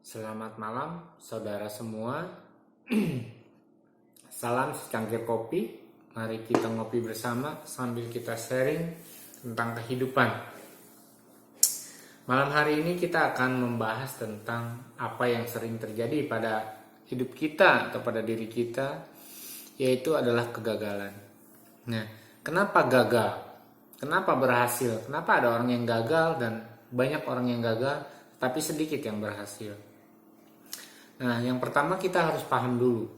Selamat malam, saudara semua. Salam secangkir kopi. Mari kita ngopi bersama sambil kita sharing tentang kehidupan. Malam hari ini kita akan membahas tentang apa yang sering terjadi pada hidup kita atau pada diri kita, yaitu adalah kegagalan. Nah, kenapa gagal? Kenapa berhasil? Kenapa ada orang yang gagal dan banyak orang yang gagal, tapi sedikit yang berhasil? Nah, yang pertama kita harus paham dulu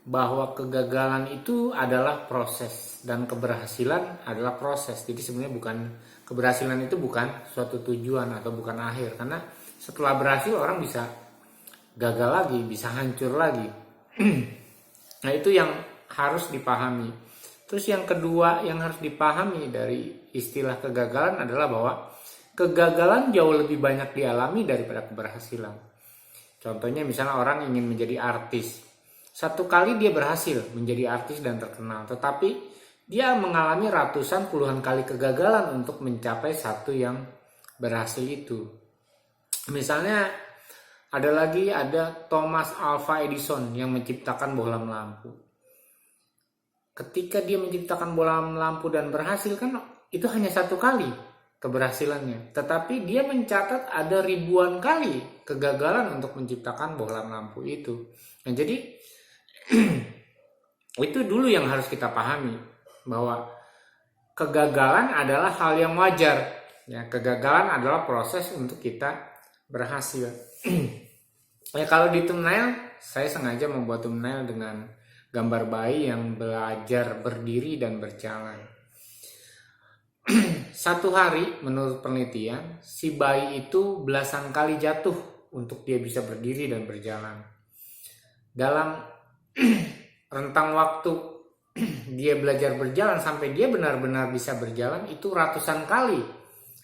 bahwa kegagalan itu adalah proses dan keberhasilan adalah proses. Jadi sebenarnya keberhasilan itu bukan suatu tujuan atau bukan akhir, karena setelah berhasil orang bisa gagal lagi, bisa hancur lagi. Nah, itu yang harus dipahami. Terus yang kedua yang harus dipahami dari istilah kegagalan adalah bahwa kegagalan jauh lebih banyak dialami daripada keberhasilan. Contohnya misalnya orang ingin menjadi artis. Satu kali dia berhasil menjadi artis dan terkenal, tetapi dia mengalami ratusan puluhan kali kegagalan untuk mencapai satu yang berhasil itu. Misalnya ada Thomas Alva Edison yang menciptakan bohlam lampu. Ketika dia menciptakan bohlam lampu dan berhasil, kan itu hanya satu kali keberhasilannya, tetapi dia mencatat ada ribuan kali kegagalan untuk menciptakan bohlam lampu itu. Nah, jadi itu dulu yang harus kita pahami, bahwa kegagalan adalah hal yang wajar. Ya, kegagalan adalah proses untuk kita berhasil. Ya, kalau di thumbnail saya sengaja membuat thumbnail dengan gambar bayi yang belajar berdiri dan berjalan. Satu hari menurut penelitian, si bayi itu belasan kali jatuh untuk dia bisa berdiri dan berjalan. Dalam rentang waktu dia belajar berjalan sampai dia benar-benar bisa berjalan, itu ratusan kali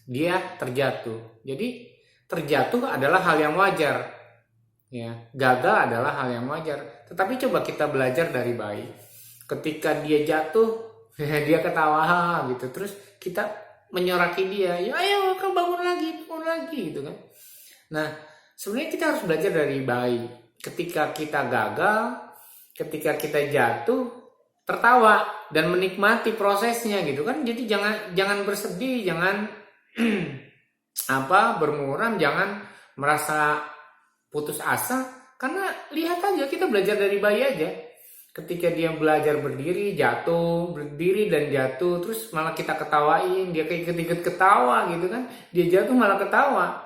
dia terjatuh. Jadi terjatuh adalah hal yang wajar. Ya, gagal adalah hal yang wajar. Tetapi coba kita belajar dari bayi. Ketika dia jatuh, dia ketawa gitu. Terus kita menyoraki dia, ya ayo kau bangun lagi gitu kan. Nah, sebenarnya kita harus belajar dari bayi. Ketika kita gagal, ketika kita jatuh, tertawa dan menikmati prosesnya gitu kan. Jadi jangan bersedih, jangan bermuram, jangan merasa putus asa, karena lihat aja, kita belajar dari bayi aja. Ketika dia belajar berdiri, jatuh, berdiri dan jatuh, terus malah kita ketawain, dia kayak ikut ketawa gitu kan, dia jatuh malah ketawa.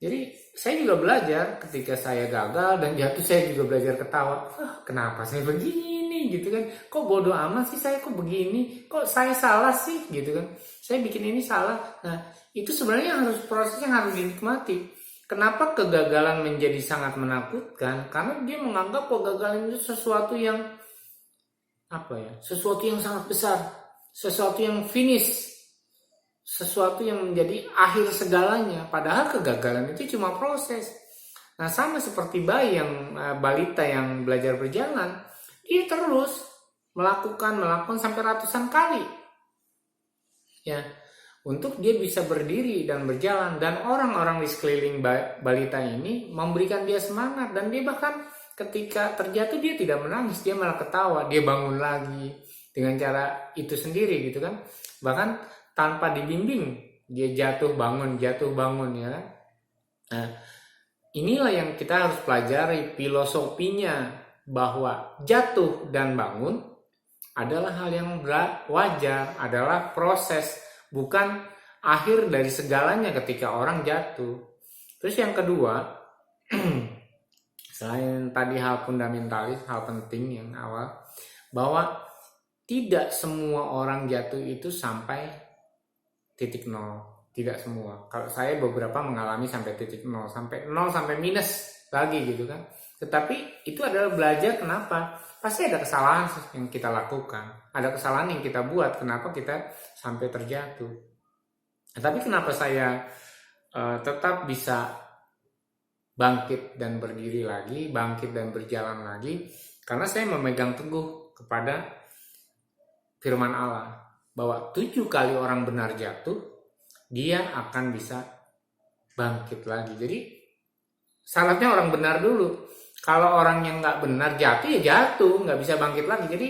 Jadi saya juga belajar, ketika saya gagal dan jatuh saya juga belajar ketawa. Kenapa saya begini gitu kan, kok bodoh amat sih saya, kok begini, kok saya salah sih gitu kan, saya bikin ini salah. Nah, itu sebenarnya proses yang harus dinikmati. Kenapa kegagalan menjadi sangat menakutkan? Karena dia menganggap kegagalan itu sesuatu yang sesuatu yang sangat besar, sesuatu yang finish, sesuatu yang menjadi akhir segalanya. Padahal kegagalan itu cuma proses. Nah, sama seperti balita yang belajar berjalan, dia terus melakukan sampai ratusan kali. Ya, untuk dia bisa berdiri dan berjalan, dan orang-orang di sekeliling balita ini memberikan dia semangat, dan dia bahkan ketika terjatuh dia tidak menangis, dia malah ketawa, dia bangun lagi dengan cara itu sendiri gitu kan, bahkan tanpa dibimbing dia jatuh bangun ya. Nah, inilah yang kita harus pelajari filosofinya, bahwa jatuh dan bangun adalah hal yang wajar, adalah proses, bukan akhir dari segalanya ketika orang jatuh. Terus yang kedua, selain tadi hal fundamentalis, hal penting yang awal, bahwa tidak semua orang jatuh itu sampai titik nol. Tidak semua. Kalau saya beberapa mengalami sampai titik nol, sampai minus lagi gitu kan. Tetapi itu adalah belajar. Kenapa? Pasti ada kesalahan yang kita lakukan, ada kesalahan yang kita buat, kenapa kita sampai terjatuh. Tapi kenapa saya tetap bisa bangkit dan berdiri lagi, bangkit dan berjalan lagi? Karena saya memegang teguh kepada firman Allah, bahwa 7 kali orang benar jatuh, dia akan bisa bangkit lagi. Jadi syaratnya orang benar dulu. Kalau orang yang nggak benar jatuh ya jatuh, nggak bisa bangkit lagi. Jadi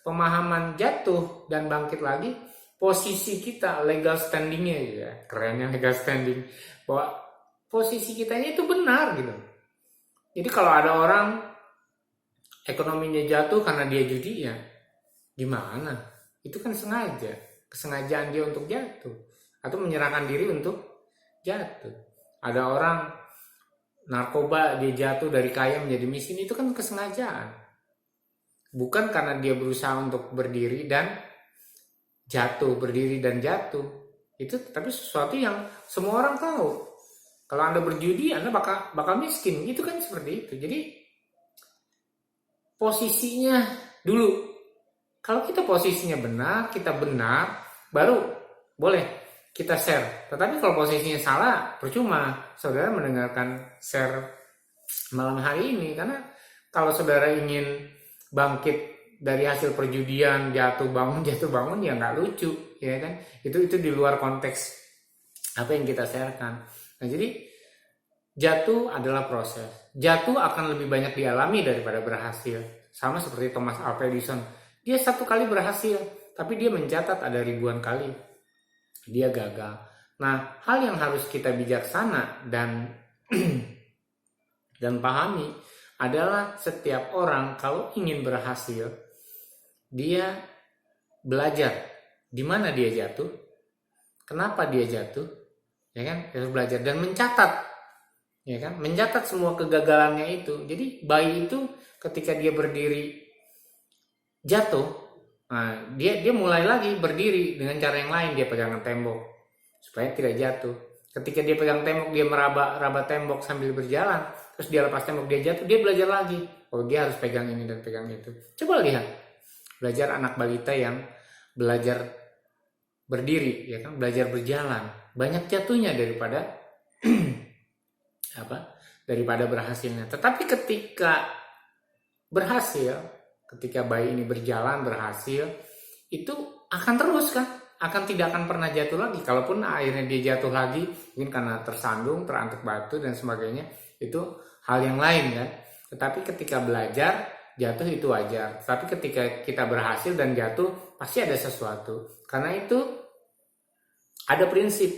pemahaman jatuh dan bangkit lagi, posisi kita, legal standingnya ya, kerennya legal standing, bahwa posisi kitanya itu benar gitu. Jadi kalau ada orang ekonominya jatuh karena dia judi, ya gimana? Itu kan sengaja, kesengajaan dia untuk jatuh atau menyerahkan diri untuk jatuh. Ada orang narkoba, dia jatuh dari kaya menjadi miskin, itu kan kesengajaan. Bukan karena dia berusaha untuk berdiri dan jatuh, berdiri dan jatuh. Itu tapi sesuatu yang semua orang tahu. Kalau Anda berjudi, Anda bakal miskin. Itu kan seperti itu. Jadi posisinya dulu. Kalau kita posisinya benar, kita benar, baru boleh kita share. Tetapi kalau posisinya salah, percuma saudara mendengarkan share malam hari ini. Karena kalau saudara ingin bangkit dari hasil perjudian, jatuh bangun ya nggak lucu, ya kan? Itu di luar konteks apa yang kita sharekan. Nah, jadi jatuh adalah proses. Jatuh akan lebih banyak dialami daripada berhasil. Sama seperti Thomas Alva Edison. Dia satu kali berhasil, tapi dia mencatat ada ribuan kali dia gagal. Nah, hal yang harus kita bijaksana dan pahami adalah setiap orang kalau ingin berhasil, dia belajar di mana dia jatuh, kenapa dia jatuh, ya kan? Harus belajar dan mencatat, ya kan? Mencatat semua kegagalannya itu. Jadi bayi itu ketika dia berdiri jatuh, nah, dia mulai lagi berdiri dengan cara yang lain. Dia pegangan tembok supaya tidak jatuh. Ketika dia pegang tembok, dia meraba tembok sambil berjalan. Terus dia lepas tembok, dia jatuh, dia belajar lagi. Oh, dia harus pegang ini dan pegang itu. Coba lihat, belajar anak balita yang belajar berdiri, ya kan, belajar berjalan, banyak jatuhnya daripada daripada berhasilnya. Tetapi ketika berhasil, ketika bayi ini berjalan berhasil, itu akan terus kan, tidak akan pernah jatuh lagi. Kalaupun akhirnya dia jatuh lagi, mungkin karena tersandung, terantuk batu dan sebagainya, itu hal yang lain kan. Tetapi ketika belajar, jatuh itu wajar. Tapi ketika kita berhasil dan jatuh, pasti ada sesuatu. Karena itu ada prinsip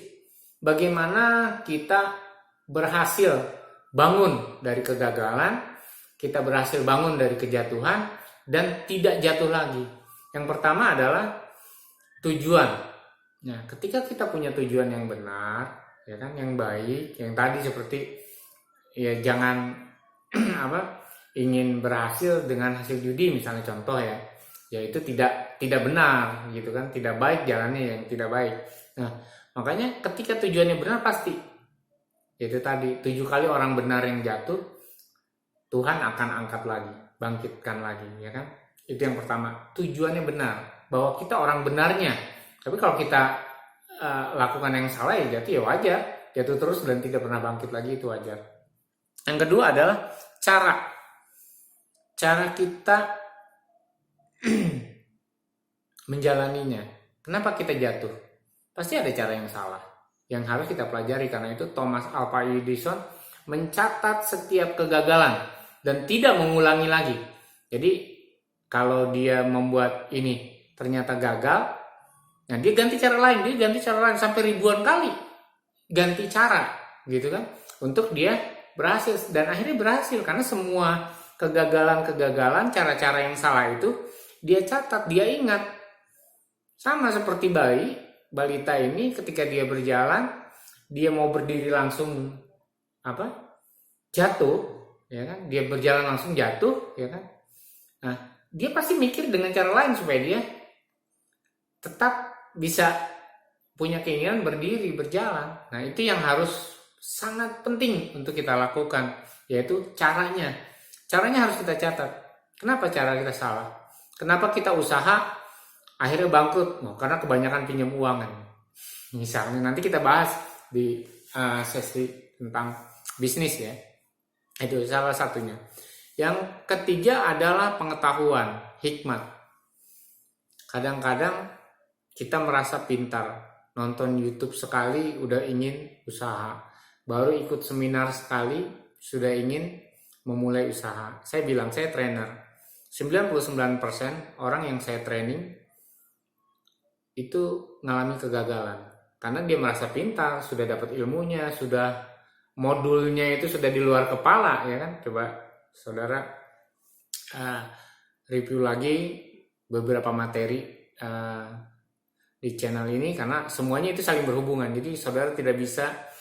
bagaimana kita berhasil bangun dari kegagalan, kita berhasil bangun dari kejatuhan dan tidak jatuh lagi. Yang pertama adalah tujuan. Nah, ketika kita punya tujuan yang benar, ya kan, yang baik, yang tadi seperti ya jangan ingin berhasil dengan hasil judi misalnya, contoh ya itu tidak benar gitu kan, tidak baik, jalannya yang tidak baik. Nah, makanya ketika tujuannya benar, pasti itu tadi 7 kali orang benar yang jatuh, Tuhan akan angkat lagi, bangkitkan lagi, ya kan. Itu yang pertama, tujuannya benar, bahwa kita orang benarnya. Tapi kalau kita lakukan yang salah, ya jatuh, ya wajar, jatuh terus dan tidak pernah bangkit lagi, itu wajar. Yang kedua adalah cara kita menjalaninya. Kenapa kita jatuh? Pasti ada cara yang salah yang harus kita pelajari. Karena itu Thomas Alva Edison mencatat setiap kegagalan dan tidak mengulangi lagi. Jadi kalau dia membuat ini ternyata gagal, nah dia ganti cara lain, sampai ribuan kali ganti cara gitu kan, untuk dia berhasil. Dan akhirnya berhasil karena semua kegagalan, cara-cara yang salah itu dia catat, dia ingat. Sama seperti balita ini, ketika dia berjalan, dia mau berdiri langsung jatuh, ya kan? Dia berjalan langsung jatuh, ya kan? Nah, dia pasti mikir dengan cara lain supaya dia tetap bisa punya keinginan berdiri, berjalan. Nah, itu yang harus sangat penting untuk kita lakukan, yaitu caranya. Caranya harus kita catat. Kenapa cara kita salah? Kenapa kita usaha akhirnya bangkrut? Karena kebanyakan pinjam uang kan. Misalnya nanti kita bahas di sesi tentang bisnis ya. Itu salah satunya. Yang ketiga adalah pengetahuan, hikmat. Kadang-kadang kita merasa pintar, nonton YouTube sekali udah ingin usaha, baru ikut seminar sekali sudah ingin memulai usaha. Saya bilang, saya trainer. 99% orang yang saya training itu ngalami kegagalan. Karena dia merasa pintar, sudah dapat ilmunya, sudah modulnya itu sudah di luar kepala, ya kan? Coba saudara review lagi beberapa materi di channel ini, karena semuanya itu saling berhubungan. Jadi saudara tidak bisa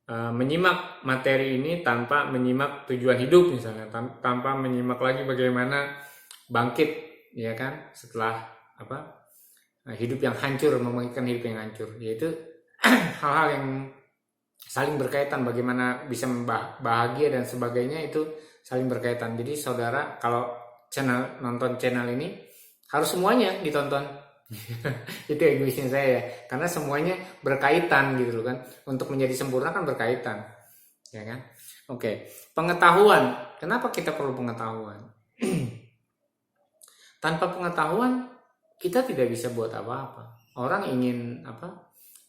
menyimak materi ini tanpa menyimak tujuan hidup, misalnya tanpa menyimak lagi bagaimana bangkit, ya kan, setelah hidup yang hancur, membangkitkan hidup yang hancur, yaitu hal-hal yang saling berkaitan, bagaimana bisa bahagia dan sebagainya, itu saling berkaitan. Jadi saudara kalau nonton channel ini harus semuanya ditonton. Itu egoisnya saya ya, karena semuanya berkaitan gitu loh kan. Untuk menjadi sempurna kan berkaitan, ya kan. Oke, pengetahuan. Kenapa kita perlu pengetahuan? Tanpa pengetahuan kita tidak bisa buat apa-apa. Orang ingin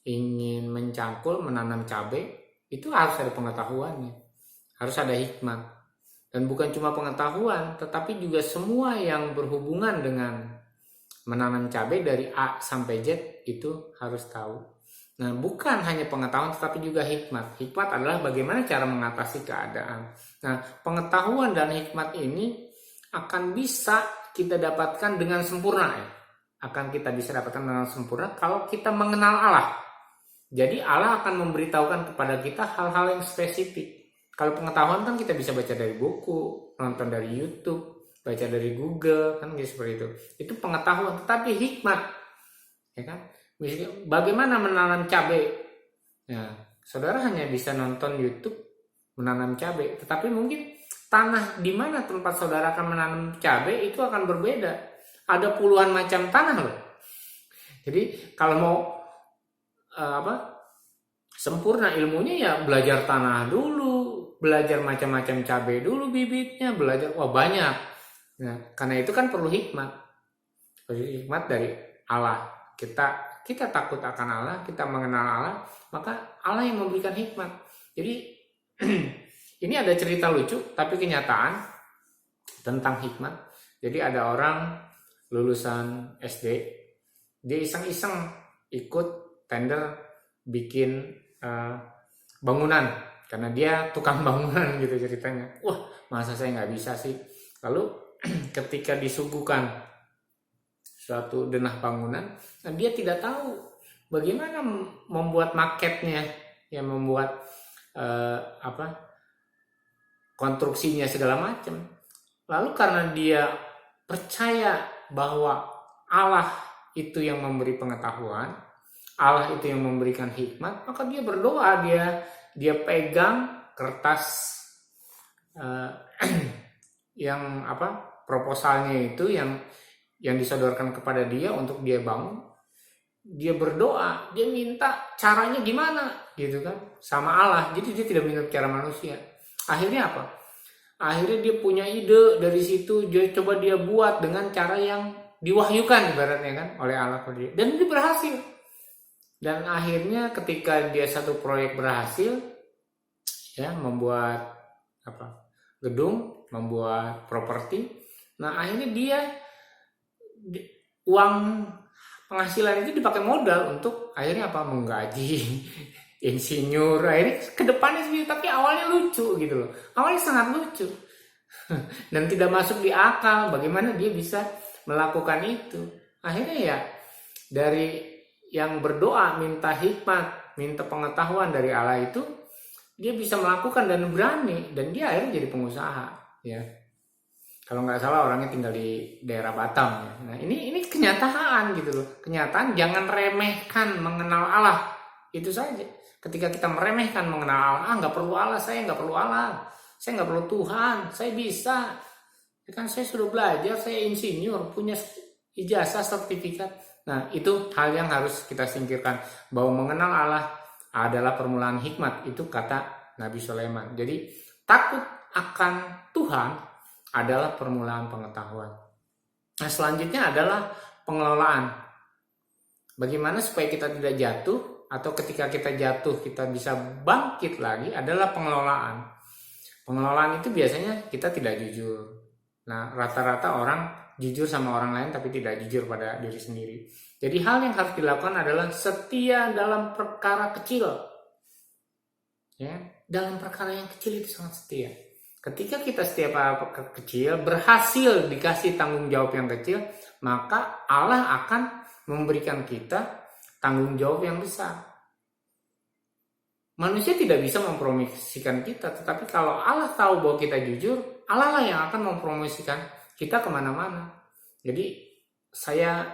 ingin mencangkul, menanam cabai, itu harus ada pengetahuannya, harus ada hikmat. Dan bukan cuma pengetahuan, tetapi juga semua yang berhubungan dengan menanam cabai dari A sampai Z itu harus tahu. Nah, bukan hanya pengetahuan tetapi juga hikmat. Hikmat adalah bagaimana cara mengatasi keadaan. Nah, pengetahuan dan hikmat ini akan bisa kita dapatkan dengan sempurna ya. Akan kita bisa dapatkan dengan sempurna kalau kita mengenal Allah. Jadi Allah akan memberitahukan kepada kita hal-hal yang spesifik. Kalau pengetahuan kan kita bisa baca dari buku, nonton dari YouTube, baca dari Google, kan gitu, seperti itu. Itu pengetahuan, tetapi hikmat, ya kan? Misalnya, bagaimana menanam cabai? Ya, saudara hanya bisa nonton YouTube menanam cabai, tetapi mungkin tanah di mana tempat saudara akan menanam cabai itu akan berbeda. Ada puluhan macam tanah loh. Jadi kalau mau sempurna ilmunya ya belajar tanah dulu, belajar macam-macam cabai dulu bibitnya, belajar banyak. Nah, karena itu kan perlu hikmat. Perlu hikmat dari Allah. Kita takut akan Allah, kita mengenal Allah, maka Allah yang memberikan hikmat. Jadi ini ada cerita lucu tapi kenyataan tentang hikmat. Jadi ada orang lulusan SD, dia iseng-iseng ikut tender bikin bangunan karena dia tukang bangunan gitu ceritanya. Wah, masa saya nggak bisa sih? Lalu ketika disuguhkan suatu denah bangunan, dia tidak tahu bagaimana membuat maketnya, yang membuat konstruksinya segala macam. Lalu karena dia percaya bahwa Allah itu yang memberi pengetahuan, Allah itu yang memberikan hikmat, maka dia berdoa, dia pegang kertas yang proposalnya itu yang disodorkan kepada dia untuk dia bangun. Dia berdoa, dia minta caranya gimana gitu kan sama Allah. Jadi dia tidak minta cara manusia. Akhirnya apa? Akhirnya dia punya ide, dari situ dia coba dia buat dengan cara yang diwahyukan ibaratnya kan oleh Allah kepada dia. Dan dia berhasil. Dan akhirnya ketika dia satu proyek berhasil, ya membuat gedung, membuat properti. Nah akhirnya dia uang penghasilan itu dipakai modal untuk akhirnya menggaji insinyur. Akhirnya kedepannya sendiri, tapi awalnya lucu gitu loh. Awalnya sangat lucu dan tidak masuk di akal bagaimana dia bisa melakukan itu. Akhirnya ya dari yang berdoa minta hikmat, minta pengetahuan dari Allah itu, dia bisa melakukan dan berani, dan dia akhirnya jadi pengusaha ya. Kalau nggak salah orangnya tinggal di daerah Batam ya. Nah ini kenyataan gitu loh. Kenyataan, jangan remehkan mengenal Allah. Itu saja. Ketika kita meremehkan mengenal Allah, nggak perlu Allah, saya nggak perlu Allah, saya nggak perlu Tuhan, saya bisa. Ya kan saya sudah belajar, saya insinyur, punya ijazah, sertifikat. Nah itu hal yang harus kita singkirkan. Bahwa mengenal Allah adalah permulaan hikmat. Itu kata Nabi Sulaiman. Jadi takut akan Tuhan adalah permulaan pengetahuan. Nah selanjutnya adalah pengelolaan. Bagaimana supaya kita tidak jatuh, atau ketika kita jatuh kita bisa bangkit lagi, adalah pengelolaan. Pengelolaan itu biasanya kita tidak jujur. Nah, rata-rata orang jujur sama orang lain tapi tidak jujur pada diri sendiri. Jadi hal yang harus dilakukan adalah setia dalam perkara kecil. Ya, dalam perkara yang kecil itu sangat setia. Ketika kita setia pada perkara kecil, berhasil dikasih tanggung jawab yang kecil, maka Allah akan memberikan kita tanggung jawab yang besar. Manusia tidak bisa mempromosikan kita, tetapi kalau Allah tahu bahwa kita jujur, Allah lah yang akan mempromosikan kita kemana-mana. Jadi saya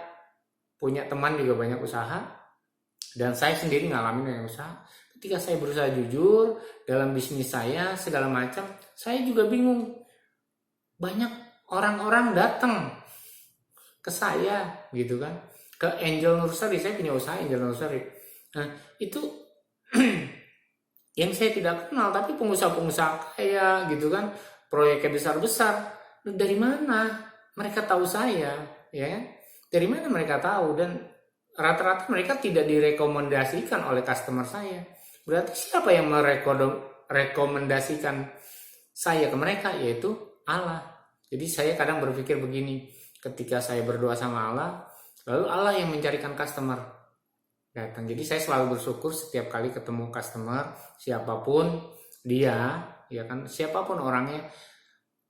punya teman juga banyak usaha, dan saya sendiri ngalamin banyak usaha. Ketika saya berusaha jujur dalam bisnis saya, segala macam, saya juga bingung. Banyak orang-orang datang ke saya, gitu kan, ke Angel Nursery. Saya punya usaha Angel Nursery. Nah, itu yang saya tidak kenal, tapi pengusaha-pengusaha kaya gitu kan, proyeknya besar-besar. Dari mana mereka tahu saya, ya? Dari mana mereka tahu? Dan rata-rata mereka tidak direkomendasikan oleh customer saya. Berarti siapa yang merekomendasikan saya ke mereka? Yaitu Allah. Jadi saya kadang berpikir begini, ketika saya berdoa sama Allah, lalu Allah yang mencarikan customer datang. Jadi saya selalu bersyukur setiap kali ketemu customer, siapapun dia, ya kan, siapapun orangnya,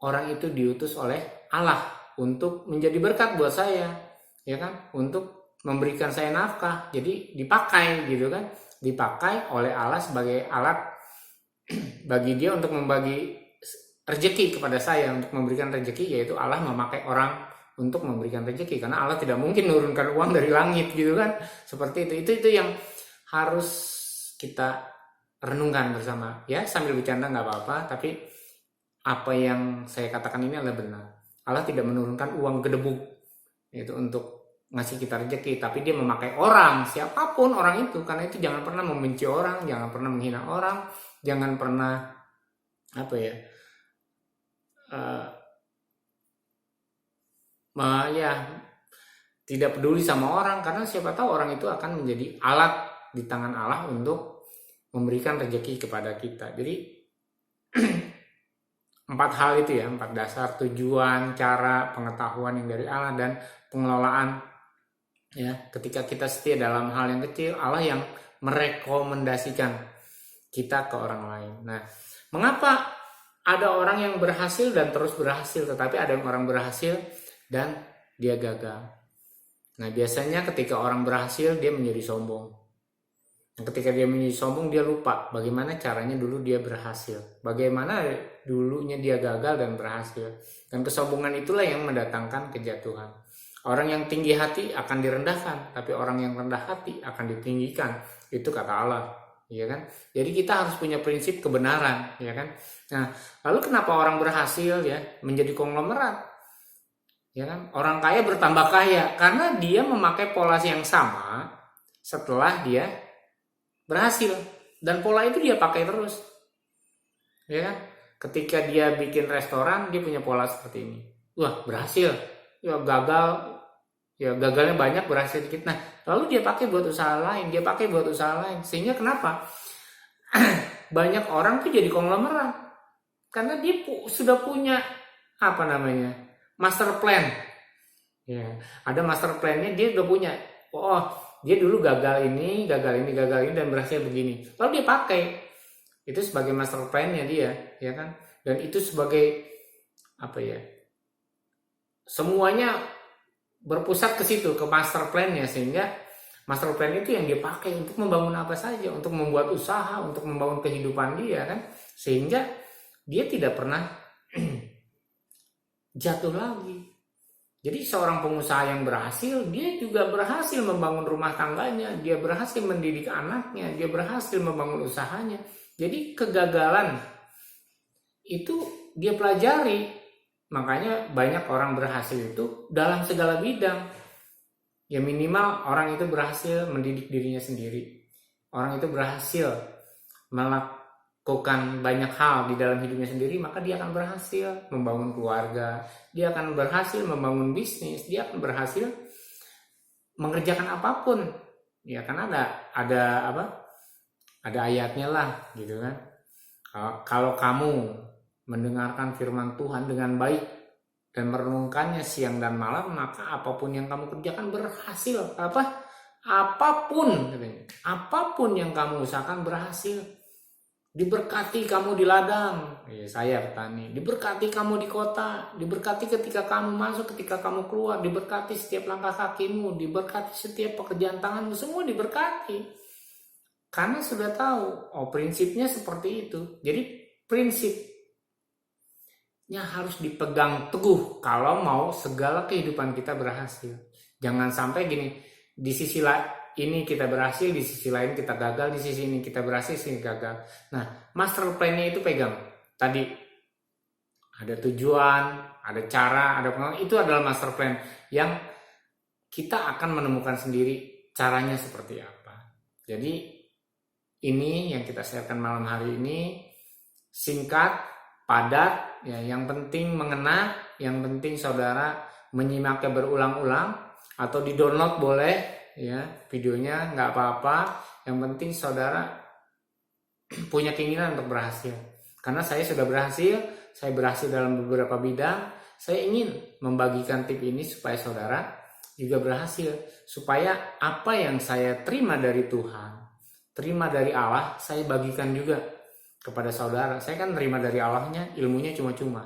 orang itu diutus oleh Allah untuk menjadi berkat buat saya, ya kan, untuk memberikan saya nafkah. Jadi dipakai gitu kan, dipakai oleh Allah sebagai alat bagi dia untuk membagi rezeki kepada saya, untuk memberikan rezeki, yaitu Allah memakai orang untuk memberikan rezeki, karena Allah tidak mungkin menurunkan uang dari langit gitu kan. Seperti itu yang harus kita renungkan bersama ya, sambil bercanda nggak apa-apa, tapi apa yang saya katakan ini adalah benar. Allah tidak menurunkan uang gedebuk itu untuk ngasih kita rezeki, tapi dia memakai orang, siapapun orang itu. Karena itu jangan pernah membenci orang, jangan pernah menghina orang, jangan pernah tidak peduli sama orang, karena siapa tahu orang itu akan menjadi alat di tangan Allah untuk memberikan rezeki kepada kita. Jadi 4 hal itu ya, 4 dasar: tujuan, cara, pengetahuan yang dari Allah, dan pengelolaan. Ya, ketika kita setia dalam hal yang kecil, Allah yang merekomendasikan kita ke orang lain. Nah, mengapa ada orang yang berhasil dan terus berhasil, tetapi ada yang orang berhasil dan dia gagal? Nah, biasanya ketika orang berhasil dia menjadi sombong. Nah, ketika dia menjadi sombong, dia lupa bagaimana caranya dulu dia berhasil, bagaimana dulunya dia gagal dan berhasil. Dan kesombongan itulah yang mendatangkan kejatuhan. Orang yang tinggi hati akan direndahkan, tapi orang yang rendah hati akan ditinggikan. Itu kata Allah, ya kan? Jadi kita harus punya prinsip kebenaran, ya kan? Nah, lalu kenapa orang berhasil ya menjadi konglomerat? Ya kan? Orang kaya bertambah kaya karena dia memakai pola yang sama setelah dia berhasil, dan pola itu dia pakai terus. Ya kan? Ketika dia bikin restoran, dia punya pola seperti ini. Wah, berhasil. Ya gagal, ya gagalnya banyak, berhasil dikit. Nah, lalu dia pakai buat usaha lain, sehingga kenapa banyak orang tuh jadi konglomerat? Karena dia sudah punya master plan. Ya, ada master plannya, dia udah punya. Oh, dia dulu gagal ini dan berhasil begini. Lalu dia pakai itu sebagai master plan-nya dia, ya kan? Dan itu sebagai semuanya berpusat ke situ, ke master plan-nya, sehingga master plan itu yang dia pakai untuk membangun apa saja, untuk membuat usaha, untuk membangun kehidupan dia kan, sehingga dia tidak pernah jatuh lagi. Jadi seorang pengusaha yang berhasil, dia juga berhasil membangun rumah tangganya, dia berhasil mendidik anaknya, dia berhasil membangun usahanya. Jadi kegagalan itu dia pelajari. Makanya banyak orang berhasil itu dalam segala bidang. Ya minimal orang itu berhasil mendidik dirinya sendiri. Orang itu berhasil melakukan banyak hal di dalam hidupnya sendiri, maka dia akan berhasil membangun keluarga, dia akan berhasil membangun bisnis, dia akan berhasil mengerjakan apapun. Ya kan ada ayatnya lah gitu kan. Kalau kamu mendengarkan firman Tuhan dengan baik dan merenungkannya siang dan malam, maka apapun yang kamu kerjakan berhasil. Apapun katanya, apapun yang kamu usahakan berhasil. Diberkati kamu di ladang, saya petani. Diberkati kamu di kota, diberkati ketika kamu masuk, ketika kamu keluar, diberkati setiap langkah kakimu, diberkati setiap pekerjaan tanganmu, semua diberkati. Karena sudah tahu, prinsipnya seperti itu. Jadi prinsipnya harus dipegang teguh kalau mau segala kehidupan kita berhasil. Jangan sampai gini, di sisi ini kita berhasil, di sisi lain kita gagal, di sisi ini kita berhasil, di sini gagal. Nah, master plan-nya itu pegang. Tadi ada tujuan, ada cara, ada pengalaman. Itu adalah master plan yang kita akan menemukan sendiri caranya seperti apa. Jadi ini yang kita sharekan malam hari ini, singkat, padat, ya, yang penting mengena, yang penting saudara menyimaknya berulang-ulang atau di-download boleh. Ya, videonya nggak apa-apa, yang penting saudara punya keinginan untuk berhasil. Karena saya sudah berhasil, saya berhasil dalam beberapa bidang. Saya ingin membagikan tip ini supaya saudara juga berhasil, supaya apa yang saya terima dari Tuhan, terima dari Allah, saya bagikan juga kepada saudara. Saya kan terima dari Allahnya, ilmunya cuma-cuma.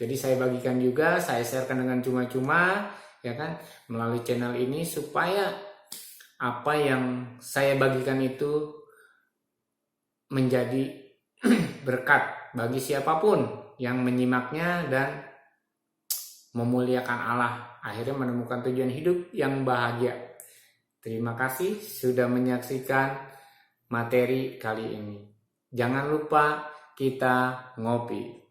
Jadi saya bagikan juga, saya sharekan dengan cuma-cuma, ya kan, melalui channel ini, supaya apa yang saya bagikan itu menjadi berkat bagi siapapun yang menyimaknya dan memuliakan Allah, akhirnya menemukan tujuan hidup yang bahagia. Terima kasih sudah menyaksikan materi kali ini. Jangan lupa kita ngopi.